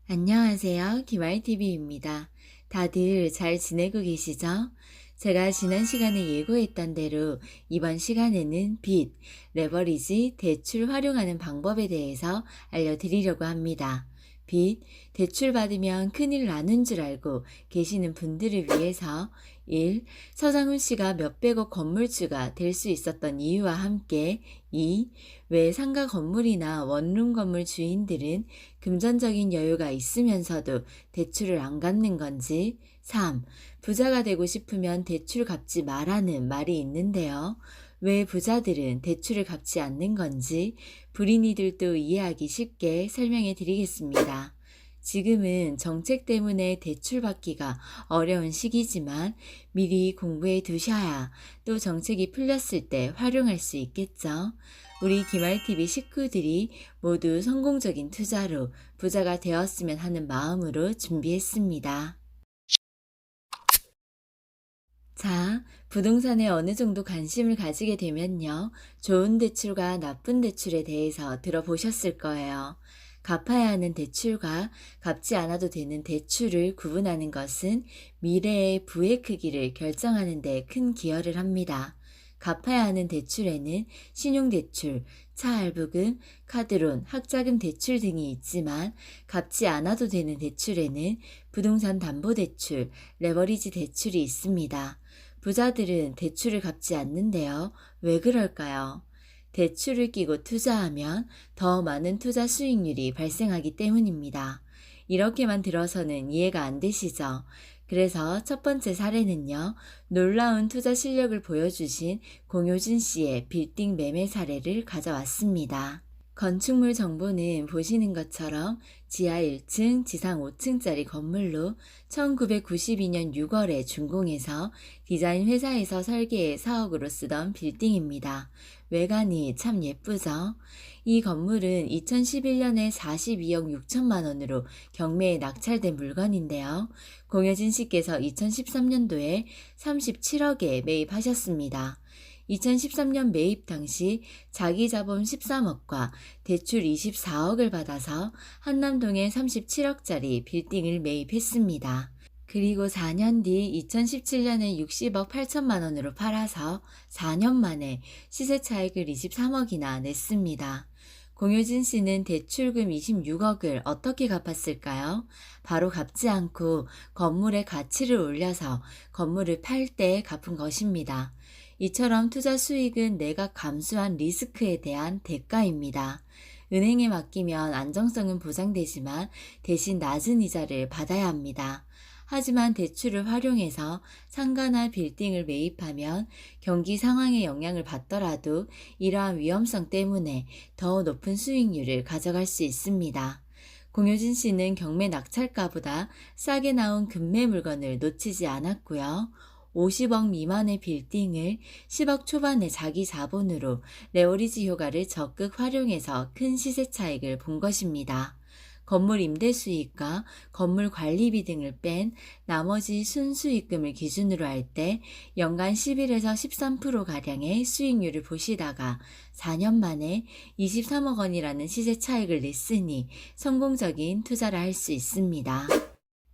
안녕하세요. 김아이TV입니다. 다들 잘 지내고 계시죠? 제가 지난 시간에 예고했던 대로 이번 시간에는 빚, 레버리지, 대출 활용하는 방법에 대해서 알려드리려고 합니다. 빚, 대출 받으면 큰일 나는 줄 알고 계시는 분들을 위해서 1. 서장훈 씨가 몇백억 건물주가 될 수 있었던 이유와 함께 2. 왜 상가 건물이나 원룸 건물 주인들은 금전적인 여유가 있으면서도 대출을 안 갚는 건지 3. 부자가 되고 싶으면 대출 갚지 말라는 말이 있는데요. 왜 부자들은 대출을 갚지 않는 건지 불인이들도 이해하기 쉽게 설명해 드리겠습니다. 지금은 정책 때문에 대출 받기가 어려운 시기지만 미리 공부해 두셔야 또 정책이 풀렸을 때 활용할 수 있겠죠. 우리 김알TV 식구들이 모두 성공적인 투자로 부자가 되었으면 하는 마음으로 준비했습니다. 자, 부동산에 어느 정도 관심을 가지게 되면요. 좋은 대출과 나쁜 대출에 대해서 들어보셨을 거예요. 갚아야 하는 대출과 갚지 않아도 되는 대출을 구분하는 것은 미래의 부의 크기를 결정하는 데 큰 기여를 합니다. 갚아야 하는 대출에는 신용대출, 차할부금, 카드론, 학자금 대출 등이 있지만 갚지 않아도 되는 대출에는 부동산 담보대출, 레버리지 대출이 있습니다. 부자들은 대출을 갚지 않는데요. 왜 그럴까요? 대출을 끼고 투자하면 더 많은 투자 수익률이 발생하기 때문입니다. 이렇게만 들어서는 이해가 안 되시죠? 그래서 첫 번째 사례는요, 놀라운 투자 실력을 보여주신 공효진 씨의 빌딩 매매 사례를 가져왔습니다. 건축물 정보는 보시는 것처럼 지하 1층, 지상 5층짜리 건물로 1992년 6월에 준공해서 디자인 회사에서 설계해 사옥으로 쓰던 빌딩입니다. 외관이 참 예쁘죠? 이 건물은 2011년에 42억 6천만 원으로 경매에 낙찰된 물건인데요. 공효진 씨께서 2013년도에 37억에 매입하셨습니다. 2013년 매입 당시 자기 자본 13억과 대출 24억을 받아서 한남동에 37억짜리 빌딩을 매입했습니다. 그리고 4년 뒤 2017년에 60억 8천만 원으로 팔아서 4년 만에 시세 차익을 23억이나 냈습니다. 공효진 씨는 대출금 26억을 어떻게 갚았을까요? 바로 갚지 않고 건물의 가치를 올려서 건물을 팔 때 갚은 것입니다. 이처럼 투자 수익은 내가 감수한 리스크에 대한 대가입니다. 은행에 맡기면 안정성은 보장되지만 대신 낮은 이자를 받아야 합니다. 하지만 대출을 활용해서 상가나 빌딩을 매입하면 경기 상황에 영향을 받더라도 이러한 위험성 때문에 더 높은 수익률을 가져갈 수 있습니다. 공효진 씨는 경매 낙찰가보다 싸게 나온 금매 물건을 놓치지 않았고요. 50억 미만의 빌딩을 10억 초반의 자기 자본으로 레버리지 효과를 적극 활용해서 큰 시세 차익을 본 것입니다. 건물 임대 수익과 건물 관리비 등을 뺀 나머지 순수익금을 기준으로 할 때 연간 11에서 13%가량의 수익률을 보시다가 4년 만에 23억 원이라는 시세 차익을 냈으니 성공적인 투자를 할 수 있습니다.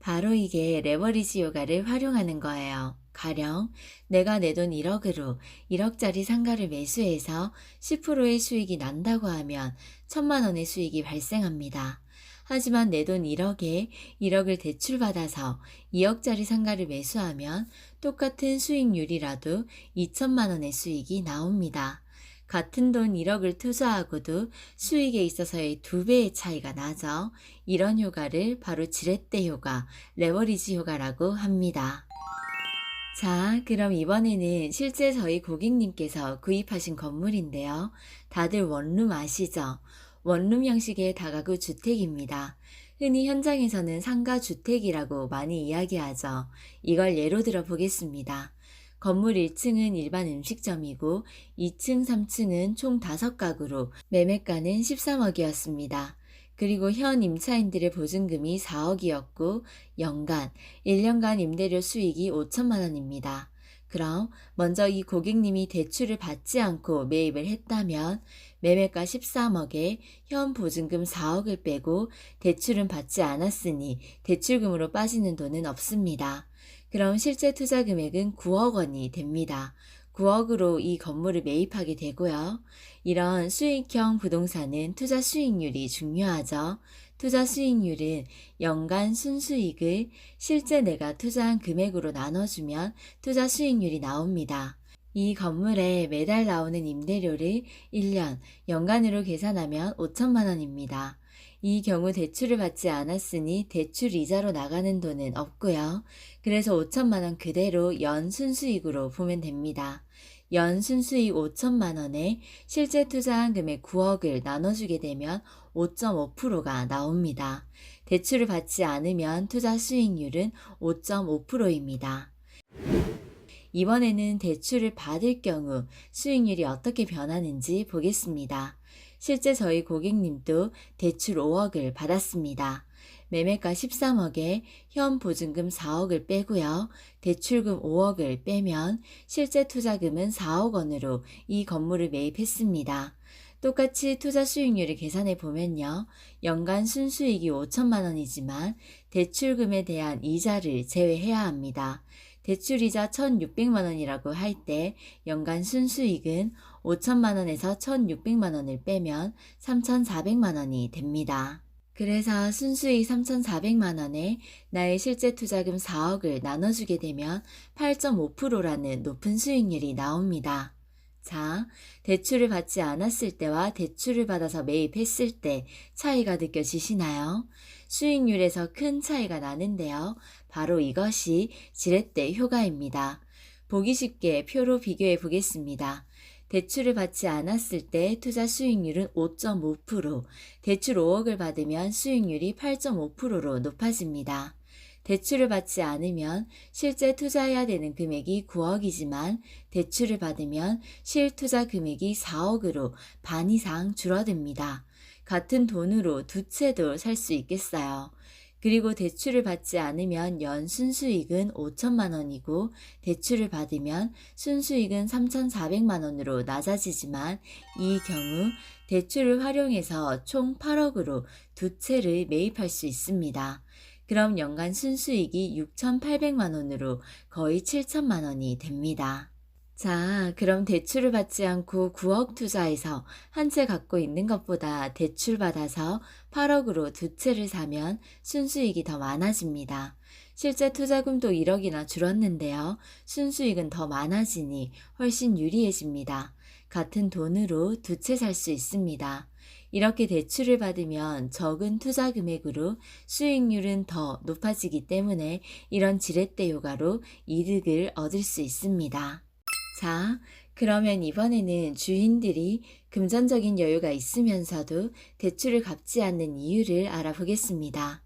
바로 이게 레버리지 효과를 활용하는 거예요. 가령 내가 내 돈 1억으로 1억짜리 상가를 매수해서 10%의 수익이 난다고 하면 1천만 원의 수익이 발생합니다. 하지만 내 돈 1억에 1억을 대출받아서 2억짜리 상가를 매수하면 똑같은 수익률이라도 2천만 원의 수익이 나옵니다. 같은 돈 1억을 투자하고도 수익에 있어서의 2배의 차이가 나죠. 이런 효과를 바로 지렛대 효과, 레버리지 효과라고 합니다. 자, 그럼 이번에는 실제 저희 고객님께서 구입하신 건물인데요. 다들 원룸 아시죠? 원룸 형식의 다가구 주택입니다. 흔히 현장에서는 상가주택이라고 많이 이야기하죠. 이걸 예로 들어 보겠습니다. 건물 1층은 일반 음식점이고 2층, 3층은 총 5가구로 매매가는 13억이었습니다. 그리고 현 임차인들의 보증금이 4억이었고 연간 1년간 임대료 수익이 5천만 원입니다. 그럼 먼저 이 고객님이 대출을 받지 않고 매입을 했다면 매매가 13억에 현 보증금 4억을 빼고 대출은 받지 않았으니 대출금으로 빠지는 돈은 없습니다. 그럼 실제 투자 금액은 9억 원이 됩니다. 9억으로 이 건물을 매입하게 되고요. 이런 수익형 부동산은 투자 수익률이 중요하죠. 투자 수익률은 연간 순수익을 실제 내가 투자한 금액으로 나눠주면 투자 수익률이 나옵니다. 이 건물에 매달 나오는 임대료를 1년 연간으로 계산하면 5천만 원입니다. 이 경우 대출을 받지 않았으니 대출 이자로 나가는 돈은 없고요. 그래서 5천만 원 그대로 연 순수익으로 보면 됩니다. 연 순수익 5천만 원에 실제 투자한 금액 9억을 나눠주게 되면 5.5%가 나옵니다. 대출을 받지 않으면 투자 수익률은 5.5%입니다. 이번에는 대출을 받을 경우 수익률이 어떻게 변하는지 보겠습니다. 실제 저희 고객님도 대출 5억을 받았습니다. 매매가 13억에 현 보증금 4억을 빼고요. 대출금 5억을 빼면 실제 투자금은 4억 원으로 이 건물을 매입했습니다. 똑같이 투자 수익률을 계산해 보면요. 연간 순수익이 5천만 원이지만 대출금에 대한 이자를 제외해야 합니다. 대출이자 1,600만 원이라고 할 때 연간 순수익은 5천만 원에서 1,600만 원을 빼면 3,400만 원이 됩니다. 그래서 순수익 3,400만 원에 나의 실제 투자금 4억을 나눠주게 되면 8.5%라는 높은 수익률이 나옵니다. 자, 대출을 받지 않았을 때와 대출을 받아서 매입했을 때 차이가 느껴지시나요? 수익률에서 큰 차이가 나는데요. 바로 이것이 지렛대 효과입니다. 보기 쉽게 표로 비교해 보겠습니다. 대출을 받지 않았을 때 투자 수익률은 5.5%, 대출 5억을 받으면 수익률이 8.5%로 높아집니다. 대출을 받지 않으면 실제 투자해야 되는 금액이 9억이지만 대출을 받으면 실투자 금액이 4억으로 반 이상 줄어듭니다. 같은 돈으로 두 채도 살 수 있겠어요. 그리고 대출을 받지 않으면 연 순수익은 5천만 원이고 대출을 받으면 순수익은 3,400만 원으로 낮아지지만 이 경우 대출을 활용해서 총 8억으로 두 채를 매입할 수 있습니다. 그럼 연간 순수익이 6,800만 원으로 거의 7천만 원이 됩니다. 자, 그럼 대출을 받지 않고 9억 투자해서 한 채 갖고 있는 것보다 대출 받아서 8억으로 두 채를 사면 순수익이 더 많아집니다. 실제 투자금도 1억이나 줄었는데요. 순수익은 더 많아지니 훨씬 유리해집니다. 같은 돈으로 두 채 살 수 있습니다. 이렇게 대출을 받으면 적은 투자 금액으로 수익률은 더 높아지기 때문에 이런 지렛대 효과로 이득을 얻을 수 있습니다. 자, 그러면 이번에는 주인들이 금전적인 여유가 있으면서도 대출을 갚지 않는 이유를 알아보겠습니다.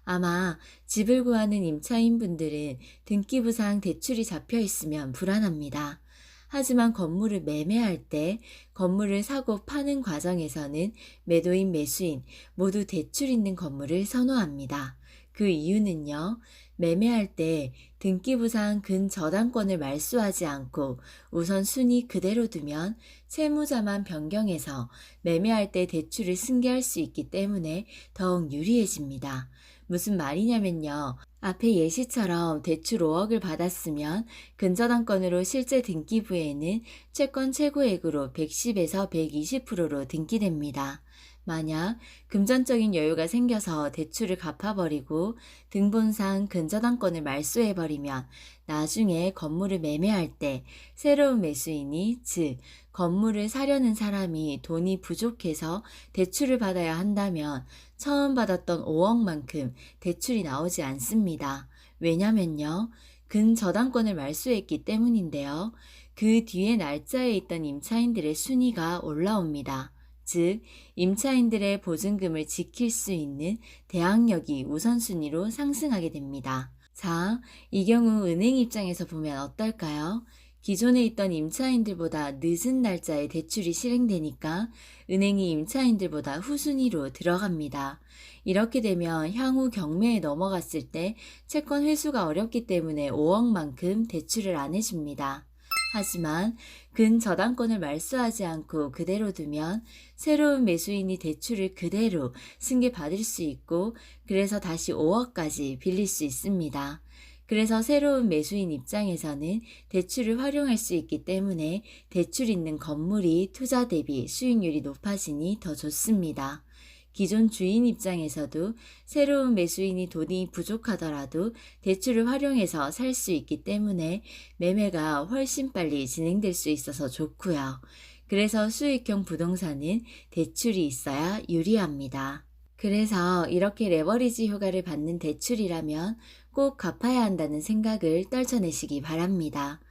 아마 집을 구하는 임차인분들은 등기부상 대출이 잡혀 있으면 불안합니다. 하지만 건물을 매매할 때 건물을 사고 파는 과정에서는 매도인 매수인 모두 대출 있는 건물을 선호합니다. 그 이유는요. 매매할 때 등기부상 근저당권을 말소하지 않고 우선 순위 그대로 두면 채무자만 변경해서 매매할 때 대출을 승계할 수 있기 때문에 더욱 유리해집니다. 무슨 말이냐면요. 앞에 예시처럼 대출 5억을 받았으면 근저당권으로 실제 등기부에는 채권 최고액으로 110에서 120%로 등기됩니다. 만약 금전적인 여유가 생겨서 대출을 갚아버리고 등본상 근저당권을 말소해버리면 나중에 건물을 매매할 때 새로운 매수인이 즉 건물을 사려는 사람이 돈이 부족해서 대출을 받아야 한다면 처음 받았던 5억만큼 대출이 나오지 않습니다. 왜냐면요. 근저당권을 말소했기 때문인데요. 그 뒤에 날짜에 있던 임차인들의 순위가 올라옵니다. 즉, 임차인들의 보증금을 지킬 수 있는 대항력이 우선순위로 상승하게 됩니다. 자, 이 경우 은행 입장에서 보면 어떨까요? 기존에 있던 임차인들보다 늦은 날짜에 대출이 실행되니까 은행이 임차인들보다 후순위로 들어갑니다. 이렇게 되면 향후 경매에 넘어갔을 때 채권 회수가 어렵기 때문에 5억만큼 대출을 안 해줍니다. 하지만 근저당권을 말소하지 않고 그대로 두면 새로운 매수인이 대출을 그대로 승계받을 수 있고 그래서 다시 5억까지 빌릴 수 있습니다. 그래서 새로운 매수인 입장에서는 대출을 활용할 수 있기 때문에 대출 있는 건물이 투자 대비 수익률이 높아지니 더 좋습니다. 기존 주인 입장에서도 새로운 매수인이 돈이 부족하더라도 대출을 활용해서 살 수 있기 때문에 매매가 훨씬 빨리 진행될 수 있어서 좋고요. 그래서 수익형 부동산은 대출이 있어야 유리합니다. 그래서 이렇게 레버리지 효과를 받는 대출이라면 꼭 갚아야 한다는 생각을 떨쳐내시기 바랍니다.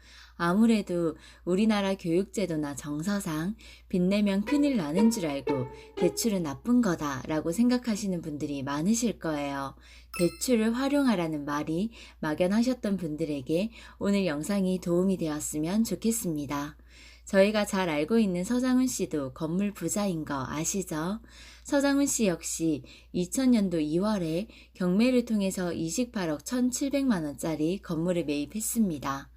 아무래도 우리나라 교육제도나 정서상 빚내면 큰일 나는 줄 알고 대출은 나쁜 거다라고 생각하시는 분들이 많으실 거예요. 대출을 활용하라는 말이 막연하셨던 분들에게 오늘 영상이 도움이 되었으면 좋겠습니다. 저희가 잘 알고 있는 서장훈 씨도 건물 부자인 거 아시죠? 서장훈 씨 역시 2000년도 2월에 경매를 통해서 28억 1,700만 원짜리 건물을 매입했습니다.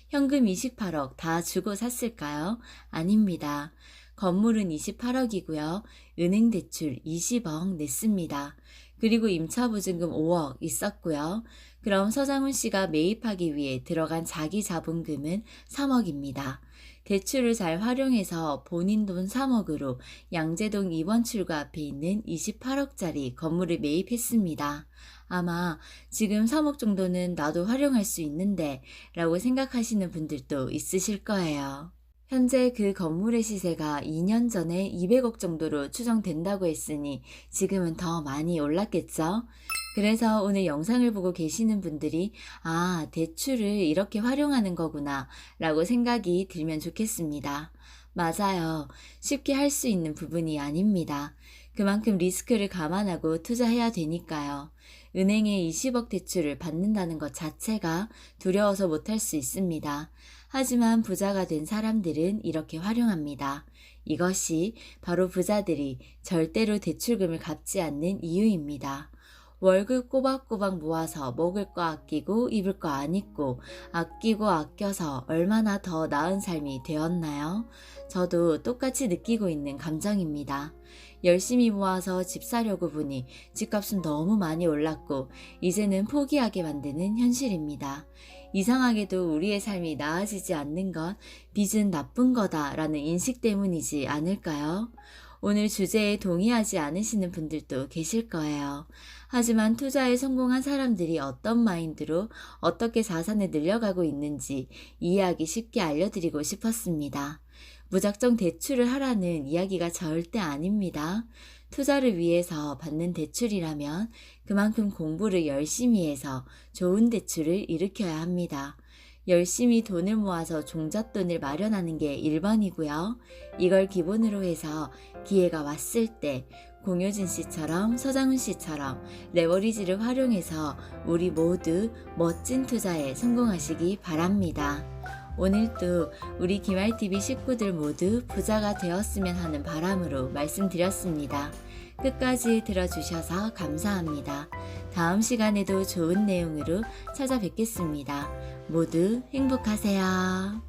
현금 28억 다 주고 샀을까요? 아닙니다. 건물은 28억이고요. 은행 대출 20억 냈습니다. 그리고 임차보증금 5억 있었고요. 그럼 서장훈 씨가 매입하기 위해 들어간 자기 자본금은 3억입니다. 대출을 잘 활용해서 본인 돈 3억으로 양재동 2번 출구 앞에 있는 28억짜리 건물을 매입했습니다. 아마 지금 3억 정도는 나도 활용할 수 있는데 라고 생각하시는 분들도 있으실 거예요. 현재 그 건물의 시세가 2년 전에 200억 정도로 추정된다고 했으니 지금은 더 많이 올랐겠죠? 그래서 오늘 영상을 보고 계시는 분들이 아, 대출을 이렇게 활용하는 거구나 라고 생각이 들면 좋겠습니다. 맞아요. 쉽게 할 수 있는 부분이 아닙니다. 그만큼 리스크를 감안하고 투자해야 되니까요. 은행에 20억 대출을 받는다는 것 자체가 두려워서 못할 수 있습니다. 하지만 부자가 된 사람들은 이렇게 활용합니다. 이것이 바로 부자들이 절대로 대출금을 갚지 않는 이유입니다. 월급 꼬박꼬박 모아서 먹을 거 아끼고 입을 거 안 입고 아끼고 아껴서 얼마나 더 나은 삶이 되었나요? 저도 똑같이 느끼고 있는 감정입니다. 열심히 모아서 집 사려고 보니 집값은 너무 많이 올랐고 이제는 포기하게 만드는 현실입니다. 이상하게도 우리의 삶이 나아지지 않는 건 빚은 나쁜 거다라는 인식 때문이지 않을까요? 오늘 주제에 동의하지 않으시는 분들도 계실 거예요. 하지만 투자에 성공한 사람들이 어떤 마인드로 어떻게 자산을 늘려가고 있는지 이해하기 쉽게 알려드리고 싶었습니다. 무작정 대출을 하라는 이야기가 절대 아닙니다. 투자를 위해서 받는 대출이라면 그만큼 공부를 열심히 해서 좋은 대출을 일으켜야 합니다. 열심히 돈을 모아서 종잣돈을 마련하는 게 1번이고요. 이걸 기본으로 해서 기회가 왔을 때 공효진 씨처럼 서장훈 씨처럼 레버리지를 활용해서 우리 모두 멋진 투자에 성공하시기 바랍니다. 오늘도 우리 김알TV 식구들 모두 부자가 되었으면 하는 바람으로 말씀드렸습니다. 끝까지 들어주셔서 감사합니다. 다음 시간에도 좋은 내용으로 찾아뵙겠습니다. 모두 행복하세요.